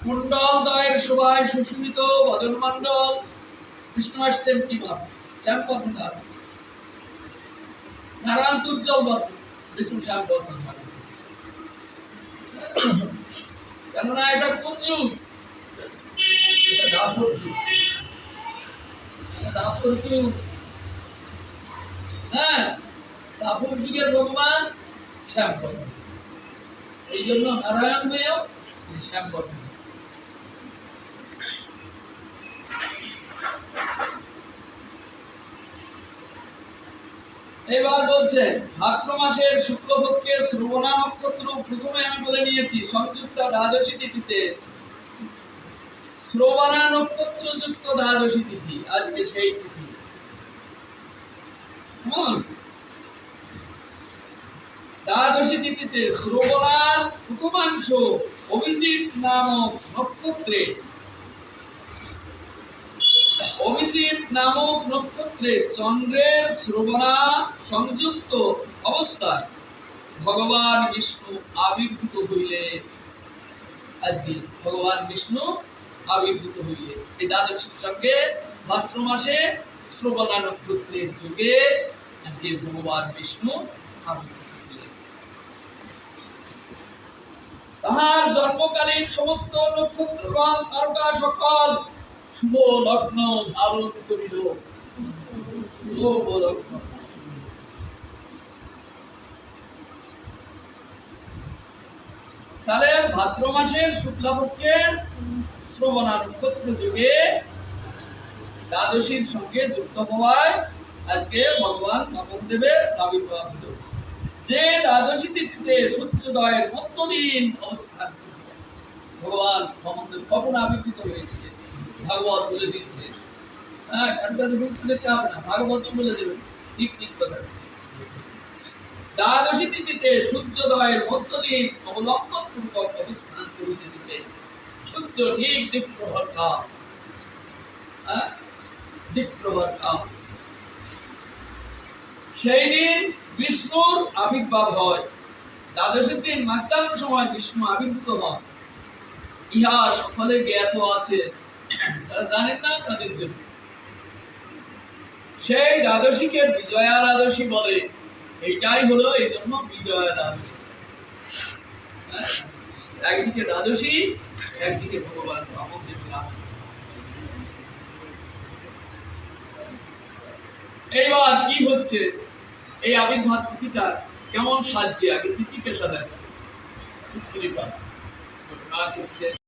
কুণ্ডল দয়ের শোভায় সুশোভিত বদন মণ্ডল বিষ্ণু আসছেন কিভাবে? শ্যাম বর্ণধার নারায়ণ উজ্জ্বল বর্ণ, বিষ্ণু শ্যাম বর্ণধার। কেননা এটা কোন যুগ? এটা দাপর যুগ। দাপর যুগ, হ্যাঁ, দাপর যুগের ভগবান শ্যাম বর্ণ। এই জন্য নারায়ণ হয়েও শ্যাম বর্ণ। এবার বলছে ভাদ্র মাসের শুক্লপক্ষে শ্রবণা নক্ষত্র, প্রথমে আমি বলে নিয়েছি সংযুক্ত দ্বাদশী তিথিতে শ্রবণা নক্ষত্র যুক্ত দ্বাদশী তিথি, আজকে সেই তিথি। দ্বাদশী তিথিতে শ্রবণার প্রথমাংশ অভিজিৎ নামক নক্ষত্রে, অভিজিৎ নামক নক্ষত্রে চন্দ্রের শ্রবণা সংযুক্ত অবস্থায় ভগবান বিষ্ণু আবির্ভূত হইলে, আজকে ভগবান বিষ্ণু আবির্ভূত হইলে এই দ্বাদশীর সঙ্গে ভাদ্র মাসে শ্রবণা নক্ষত্রের যুগে আজকে ভগবান বিষ্ণু আবির্ভূত হইলেন। তাহার জন্মকালীন সমস্ত নক্ষত্রগণ তারকা সকল শুভ লগ্ন ধারণ করিল। শুভ লগ্ন, তাহলে ভাদ্র মাসের শুক্লাপক্ষের শ্রবণা নক্ষত্র যুগে দ্বাদশীর সঙ্গে যুক্ত হওয়ায় আজকে ভগবান বামনদেবের আবির্ভাব হল। যে দ্বাদশী তিথিতে সূর্যোদয়ের মধ্যদিন অবস্থান ভগবান বামনদেব কখন আবির্ভূত হয়েছে ভাগবত বলে দিচ্ছে। হ্যাঁ, দেখতে হবে না, ভাগবত বলে দেবেন, ঠিক ঠিক কথা। দ্বাদশী তিথিতে সূর্যোদয়ের মধ্যদিন অবলম্বন পূর্বক অবস্থান করিতেছিলেন। সূর্য ঠিক দিকপ্রহর কাল, দিকপ্রহর কাল, সেই দিন বিষ্ণুর আবির্ভাব হয়। দ্বাদশীর দিন মাধ্যাহ্ন সময় বিষ্ণু আবির্ভূত হন। ইহা সকলে জ্ঞাত আছে, তারা জানেন না তাদের জন্য সেই দ্বাদশীকে বিজয়া দ্বাদশী বলে। এইটাই হলো এই জন্য বিজয়া দ্বাদশী। একদিকে দ্বাদশী, একদিকে ভগবান বামনদেব। এইবার কি হচ্ছে, এই আবির্ভাব তিথিটা কেমন সাজছে, আগে তিথিকে সাজাচ্ছে।